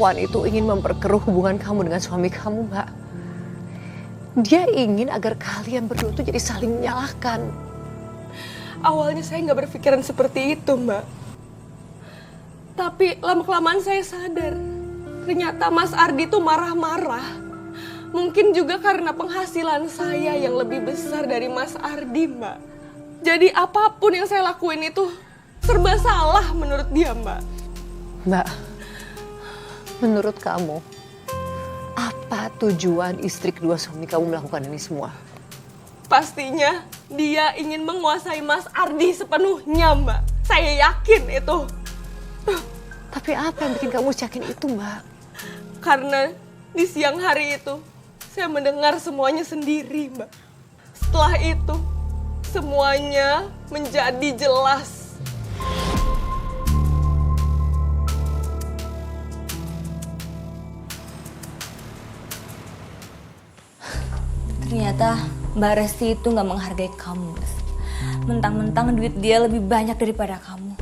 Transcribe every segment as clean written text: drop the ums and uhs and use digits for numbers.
perempuan itu ingin memperkeruh hubungan kamu dengan suami kamu, Mbak. Dia ingin agar kalian berdua tuh jadi saling menyalahkan. Awalnya saya nggak berpikiran seperti itu, Mbak. Tapi lama-kelamaan saya sadar, ternyata Mas Ardi tuh marah-marah. Mungkin juga karena penghasilan saya yang lebih besar dari Mas Ardi, Mbak. Jadi apapun yang saya lakuin itu serba salah menurut dia, Mbak. Mbak, menurut kamu, apa tujuan istri kedua suami kamu melakukan ini semua? Pastinya dia ingin menguasai Mas Ardi sepenuhnya, Mbak. Saya yakin itu. Tapi apa yang bikin kamu yakin itu, Mbak? Karena di siang hari itu saya mendengar semuanya sendiri, Mbak. Setelah itu semuanya menjadi jelas. Ternyata Mbak Resti itu gak menghargai kamu. Mentang-mentang duit dia lebih banyak daripada kamu.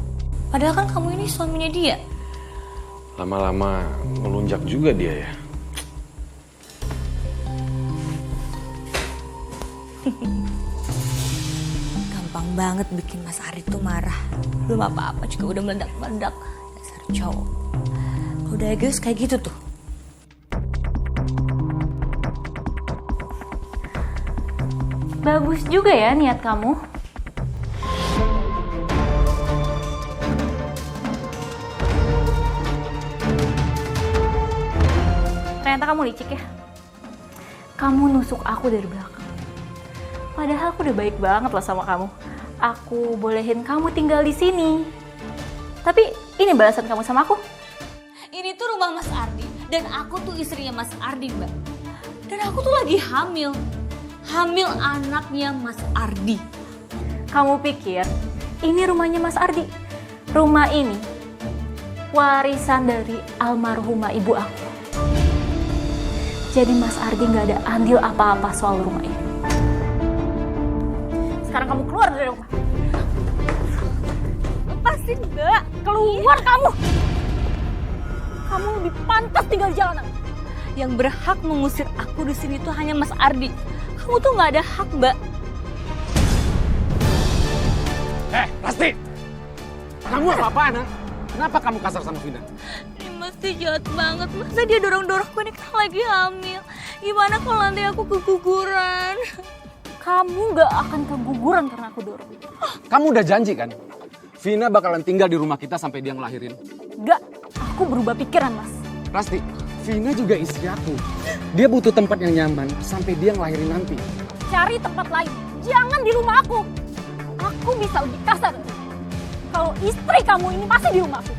Padahal kan kamu ini suaminya dia. Lama-lama melunjak juga dia ya. Gampang banget bikin Mas Ari tuh marah. Belum apa-apa juga udah meledak-meledak. Dasar cowok. Kalau udah egois kayak gitu tuh. Bagus juga ya niat kamu. Ternyata kamu licik ya. Kamu nusuk aku dari belakang. Padahal aku udah baik banget loh sama kamu. Aku bolehin kamu tinggal di sini. Tapi ini balasan kamu sama aku. Ini tuh rumah Mas Ardi. Dan aku tuh istrinya Mas Ardi, Mbak. Dan aku tuh lagi hamil. Hamil anaknya Mas Ardi. Kamu pikir ini rumahnya Mas Ardi? Rumah ini warisan dari almarhumah ibu aku. Jadi Mas Ardi gak ada andil apa-apa soal rumah ini. Sekarang kamu keluar dari rumah. Lepasin, Mbak. Keluar kamu. Kamu lebih pantas tinggal di jalanan. Yang berhak mengusir aku di sini tuh hanya Mas Ardi. Kamu tuh nggak ada hak, Mbak. Rasti! Kamu apa-apaan, ha? Kenapa kamu kasar sama Vina? Ini mesti jahat banget. Masa dia dorong-dorong aku ini kan lagi hamil. Gimana kalau nanti aku keguguran? Kamu gak akan keguguran karena aku dorong. Kamu udah janji kan? Vina bakalan tinggal di rumah kita sampai dia ngelahirin. Gak, aku berubah pikiran, Mas. Rasti, Vina juga istri aku. Dia butuh tempat yang nyaman sampai dia ngelahirin nanti. Cari tempat lain, jangan di rumah aku. Aku bisa lebih kasar. Kalau istri kamu ini masih di rumah aku.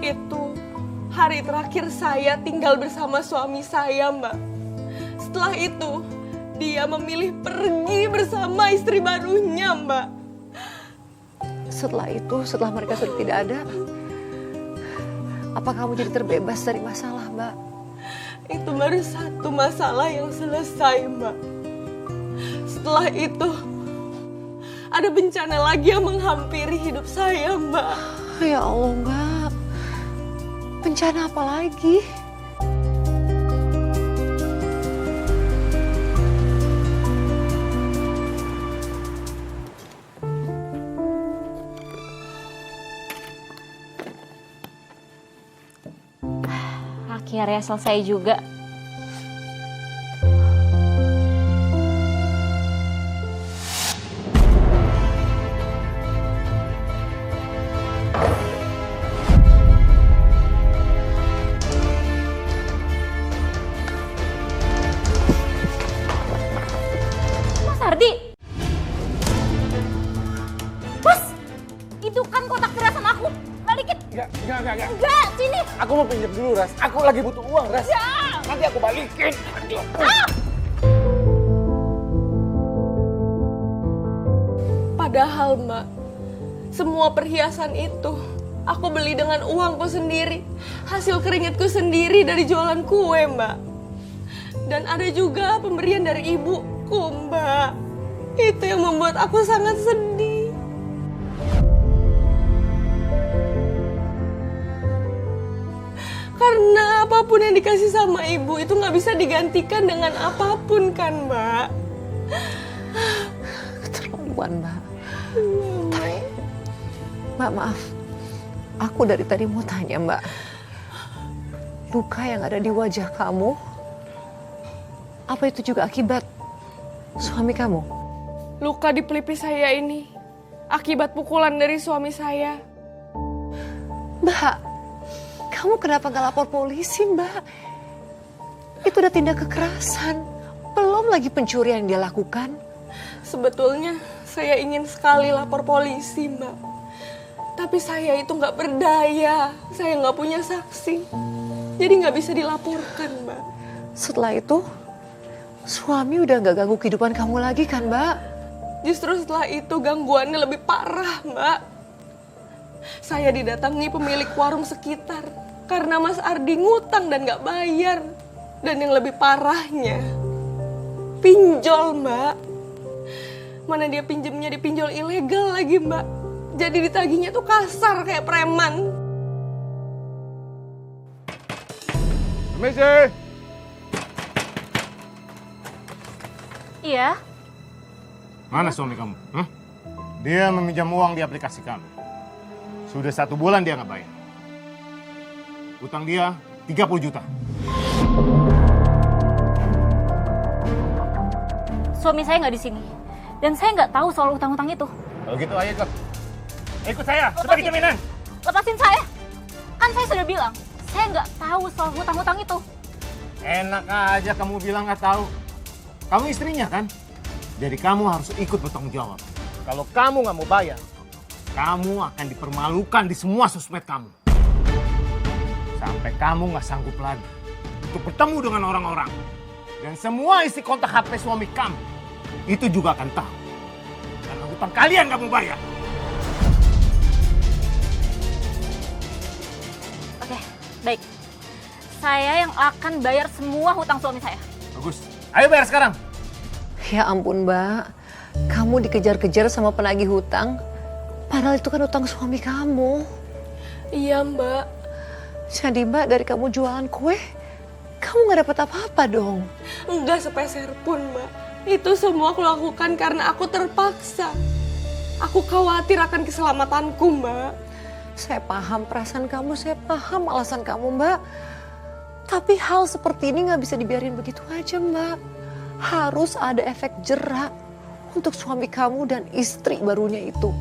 Itu hari terakhir saya tinggal bersama suami saya, Mbak. Setelah itu, dia memilih pergi bersama istri barunya, Mbak. Setelah itu, setelah mereka sudah tidak ada, apa kamu jadi terbebas dari masalah, Mbak? Itu baru satu masalah yang selesai, Mbak. Setelah itu, ada bencana lagi yang menghampiri hidup saya, Mbak. Ya Allah, Mbak. Bencana apa lagi? Akhirnya selesai juga. Mas Ardi! Mas! Itu kan kotak kerasan aku. Balikin! Enggak. Enggak, sini! Aku mau pinjam dulu, Ras. Aku lagi butuh uang, Ras. Nanti aku balikin. Aduh. Padahal, Mbak, semua perhiasan itu aku beli dengan uangku sendiri. Hasil keringatku sendiri dari jualan kue, Mbak. Dan ada juga pemberian dari ibuku, Mbak. Itu yang membuat aku sangat sedih. Karena apapun yang dikasih sama ibu itu nggak bisa digantikan dengan apapun kan, Mbak. Keterlaluan, Mbak. Tapi, Mbak maaf. Aku dari tadi mau tanya, Mbak. Luka yang ada di wajah kamu, apa itu juga akibat suami kamu? Luka di pelipis saya ini akibat pukulan dari suami saya. Mbak, kamu kenapa gak lapor polisi, Mbak? Itu udah tindak kekerasan. Belum lagi pencurian yang dia lakukan. Sebetulnya saya ingin sekali lapor polisi, Mbak. Tapi saya itu nggak berdaya. Saya nggak punya saksi. Jadi nggak bisa dilaporkan, Mbak. Setelah itu, suami udah gak ganggu kehidupan kamu lagi kan, Mbak? Justru setelah itu gangguannya lebih parah, Mbak. Saya didatangi pemilik warung sekitar karena Mas Ardi ngutang dan gak bayar. Dan yang lebih parahnya, pinjol, Mbak. Mana dia pinjemnya di pinjol ilegal lagi, Mbak. Jadi ditagihnya tuh kasar kayak preman. Permisi. Iya, Mana suami kamu? Hah? Dia meminjam uang di aplikasi kami. Sudah 1 bulan dia nggak bayar. Utang dia 30 juta. suami saya nggak di sini. Dan saya nggak tahu soal utang-utang itu. Kalau gitu ayo ikut. Ikut saya sebagai jaminan. Lepasin saya. Kan saya sudah bilang, saya nggak tahu soal hutang-hutang itu. Enak aja kamu bilang nggak tahu. Kamu istrinya kan? Jadi kamu harus ikut bertanggung jawab. Kalau kamu nggak mau bayar, kamu akan dipermalukan di semua sosmed kamu. Sampai kamu nggak sanggup lagi untuk bertemu dengan orang-orang. Dan semua isi kontak HP suami kamu, itu juga akan tahu. Karena hutang kalian nggak mau bayar. Oke, baik. Saya yang akan bayar semua hutang suami saya. Bagus, ayo bayar sekarang. Ya ampun, Mbak. Kamu dikejar-kejar sama penagih hutang. Padahal itu kan hutang suami kamu. Iya, Mbak. Jadi Mbak, dari kamu jualan kue, kamu gak dapat apa-apa dong. Enggak sepeser pun, Mbak. Itu semua aku lakukan karena aku terpaksa. Aku khawatir akan keselamatanku, Mbak. Saya paham perasaan kamu, saya paham alasan kamu, Mbak. Tapi hal seperti ini gak bisa dibiarin begitu aja, Mbak. Harus ada efek jerak untuk suami kamu dan istri barunya itu.